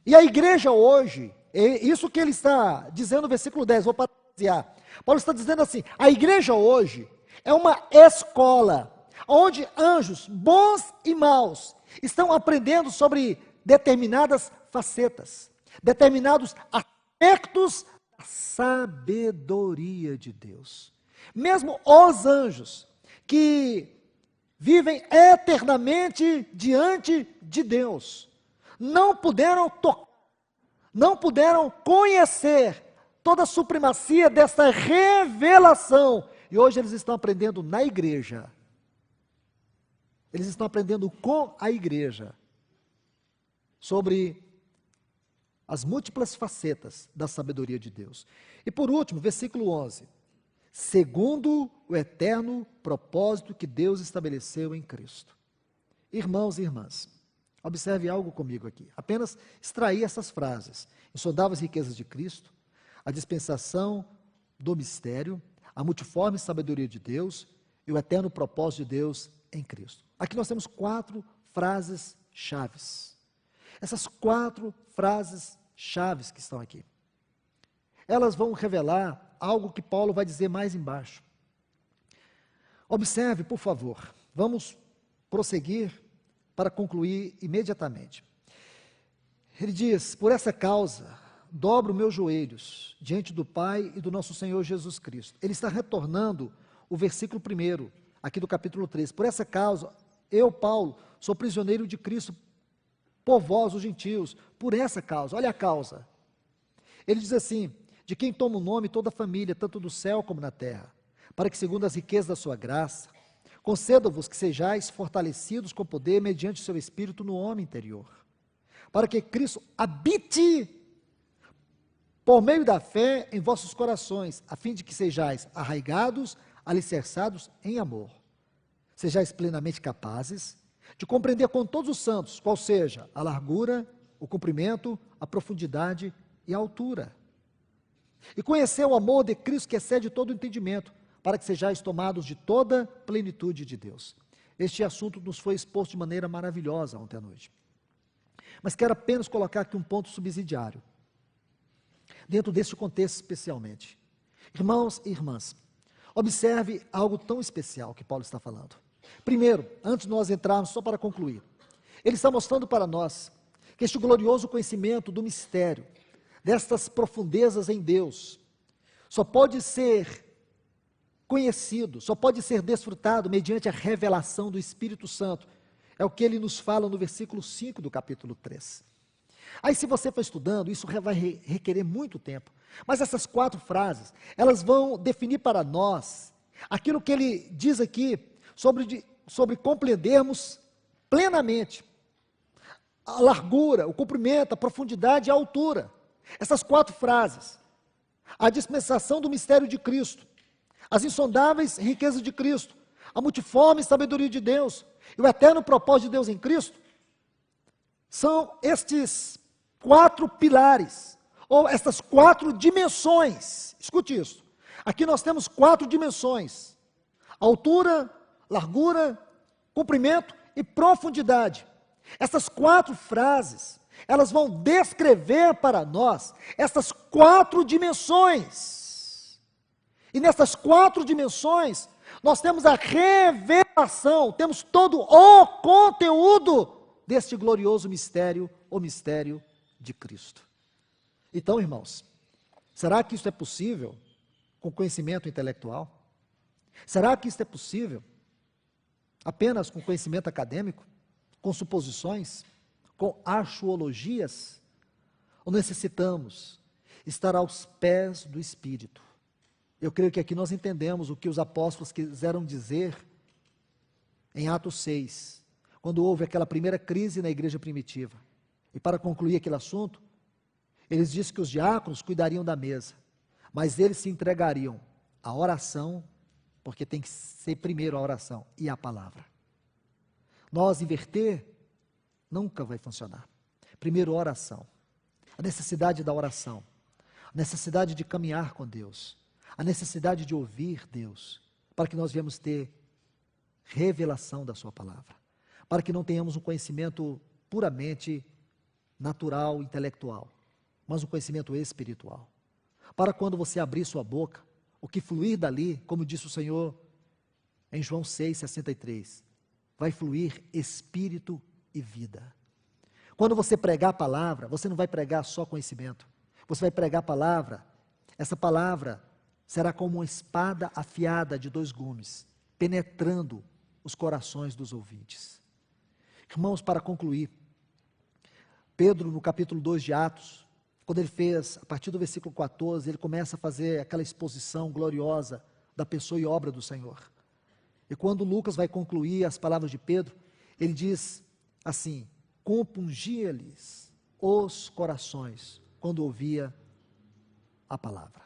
E a igreja hoje, é isso que ele está dizendo no versículo 10, vou parafrasear. Paulo está dizendo assim, a igreja hoje é uma escola, onde anjos bons e maus estão aprendendo sobre determinadas facetas, determinados aspectos da sabedoria de Deus. Mesmo os anjos que vivem eternamente diante de Deus, não puderam tocar, não puderam conhecer toda a supremacia dessa revelação. E hoje eles estão aprendendo na igreja. Eles estão aprendendo com a igreja sobre as múltiplas facetas da sabedoria de Deus. E por último, versículo 11. Segundo o eterno propósito que Deus estabeleceu em Cristo. Irmãos e irmãs, observe algo comigo aqui. Apenas extrair essas frases. Insondáveis riquezas de Cristo, a dispensação do mistério, a multiforme sabedoria de Deus e o eterno propósito de Deus em Cristo. Aqui nós temos 4 frases chaves. Essas 4 frases chaves que estão aqui, elas vão revelar algo que Paulo vai dizer mais embaixo. Observe, por favor, vamos prosseguir para concluir imediatamente. Ele diz, por essa causa, dobro meus joelhos diante do Pai e do nosso Senhor Jesus Cristo. Ele está retornando o versículo 1, aqui do capítulo 3. Por essa causa, eu, Paulo, sou prisioneiro de Cristo, por vós, os gentios, por essa causa. Olha a causa. Ele diz assim, de quem toma o nome toda a família, tanto do céu como na terra, para que, segundo as riquezas da sua graça, conceda-vos que sejais fortalecidos com poder mediante o seu Espírito no homem interior, para que Cristo habite por meio da fé em vossos corações, a fim de que sejais arraigados, alicerçados em amor. Sejais plenamente capazes de compreender com todos os santos, qual seja a largura, o comprimento, a profundidade e a altura. E conhecer o amor de Cristo que excede todo o entendimento, para que sejais tomados de toda plenitude de Deus. Este assunto nos foi exposto de maneira maravilhosa ontem à noite. Mas quero apenas colocar aqui um ponto subsidiário, dentro deste contexto especialmente. Irmãos e irmãs, observe algo tão especial que Paulo está falando. Primeiro, antes de nós entrarmos, só para concluir, ele está mostrando para nós que este glorioso conhecimento do mistério, destas profundezas em Deus, só pode ser conhecido, só pode ser desfrutado mediante a revelação do Espírito Santo. É o que ele nos fala no versículo 5 do capítulo 3. Aí, se você for estudando, isso vai requerer muito tempo. Mas essas 4 frases, elas vão definir para nós aquilo que ele diz aqui sobre compreendermos plenamente a largura, o comprimento, a profundidade e a altura. Essas 4 frases: a dispensação do mistério de Cristo, as insondáveis riquezas de Cristo, a multiforme sabedoria de Deus e o eterno propósito de Deus em Cristo, são estes 4 pilares, ou estas 4 dimensões. Escute isso. Aqui nós temos 4 dimensões: altura, largura, comprimento e profundidade. Essas 4 frases, elas vão descrever para nós essas 4 dimensões. E nessas 4 dimensões, nós temos a revelação, temos todo o conteúdo deste glorioso mistério, o mistério de Cristo. Então, irmãos, será que isso é possível com conhecimento intelectual? Será que isso é possível apenas com conhecimento acadêmico, com suposições, com arqueologias? Ou necessitamos estar aos pés do Espírito? Eu creio que aqui nós entendemos o que os apóstolos quiseram dizer em Atos 6, quando houve aquela primeira crise na igreja primitiva. E para concluir aquele assunto, eles disseram que os diáconos cuidariam da mesa, mas eles se entregariam à oração, porque tem que ser primeiro a oração e a palavra. Nós inverter nunca vai funcionar. Primeiro a oração, a necessidade da oração, a necessidade de caminhar com Deus, a necessidade de ouvir Deus, para que nós venhamos ter revelação da sua palavra, para que não tenhamos um conhecimento puramente natural, intelectual, mas um conhecimento espiritual. Para quando você abrir sua boca, o que fluir dali, como disse o Senhor em João 6,63, vai fluir espírito e vida. Quando você pregar a palavra, você não vai pregar só conhecimento, você vai pregar a palavra. Essa palavra será como uma espada afiada de 2 gumes, penetrando os corações dos ouvintes. Irmãos, para concluir, Pedro, no capítulo 2 de Atos, quando ele fez, a partir do versículo 14, ele começa a fazer aquela exposição gloriosa da pessoa e obra do Senhor. E quando Lucas vai concluir as palavras de Pedro, ele diz assim: compungia-lhes os corações quando ouvia a palavra.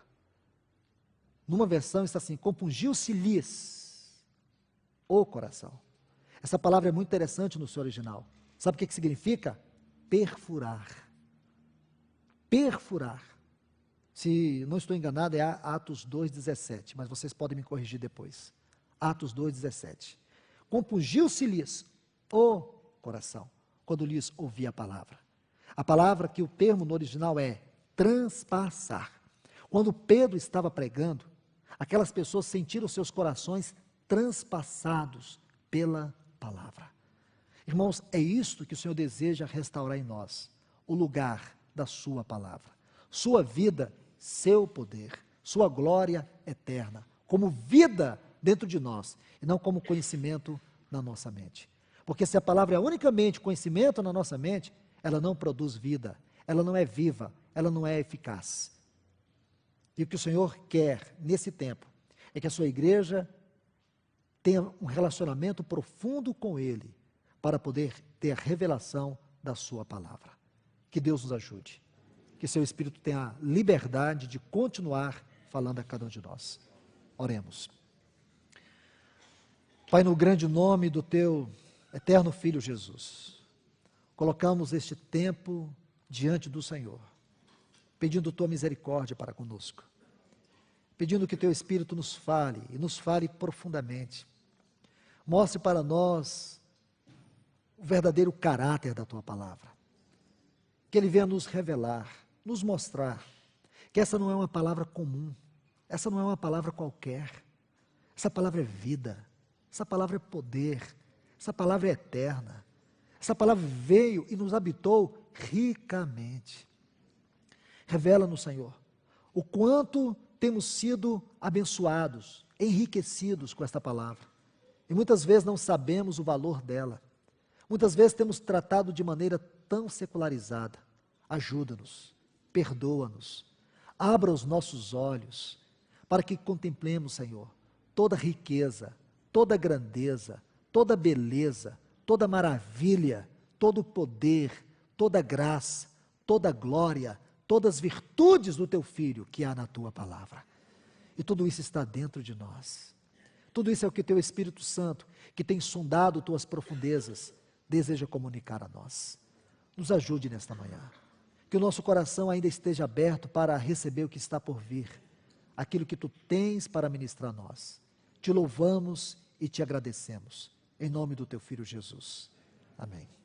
Numa versão está assim: compungiu-se-lhes o coração. Essa palavra é muito interessante no seu original. Sabe o que significa? Perfurar. Perfurar. Se não estou enganado, é Atos 2,17, mas vocês podem me corrigir depois. Atos 2,17. Compungiu-se-lhes o coração, quando lhes ouvia a palavra. A palavra que o termo no original é transpassar. Quando Pedro estava pregando, aquelas pessoas sentiram seus corações transpassados pela palavra. Irmãos, é isto que o Senhor deseja restaurar em nós, o lugar da sua palavra, sua vida, seu poder, sua glória eterna, como vida dentro de nós, e não como conhecimento na nossa mente. Porque se a palavra é unicamente conhecimento na nossa mente, ela não produz vida, ela não é viva, ela não é eficaz. E o que o Senhor quer nesse tempo é que a sua igreja tenha um relacionamento profundo com Ele, para poder ter a revelação da sua palavra. Que Deus nos ajude, que seu Espírito tenha a liberdade de continuar falando a cada um de nós. Oremos. Pai, no grande nome do teu eterno Filho Jesus, colocamos este tempo diante do Senhor, pedindo tua misericórdia para conosco, pedindo que teu Espírito nos fale e nos fale profundamente. Mostre para nós o verdadeiro caráter da tua palavra. Que ele venha nos revelar, nos mostrar que essa não é uma palavra comum, essa não é uma palavra qualquer. Essa palavra é vida, essa palavra é poder, essa palavra é eterna. Essa palavra veio e nos habitou ricamente. Revela-nos, Senhor, o quanto temos sido abençoados, enriquecidos com esta palavra. E muitas vezes não sabemos o valor dela. Muitas vezes temos tratado de maneira tão secularizada. Ajuda-nos, perdoa-nos, abra os nossos olhos, para que contemplemos, Senhor, toda riqueza, toda grandeza, toda beleza, toda maravilha, todo poder, toda graça, toda glória, todas as virtudes do teu Filho que há na tua palavra. E tudo isso está dentro de nós. Tudo isso é o que teu Espírito Santo, que tem sondado tuas profundezas, deseja comunicar a nós. Nos ajude nesta manhã. Que o nosso coração ainda esteja aberto para receber o que está por vir, aquilo que tu tens para ministrar a nós. Te louvamos e te agradecemos. Em nome do teu Filho Jesus. Amém.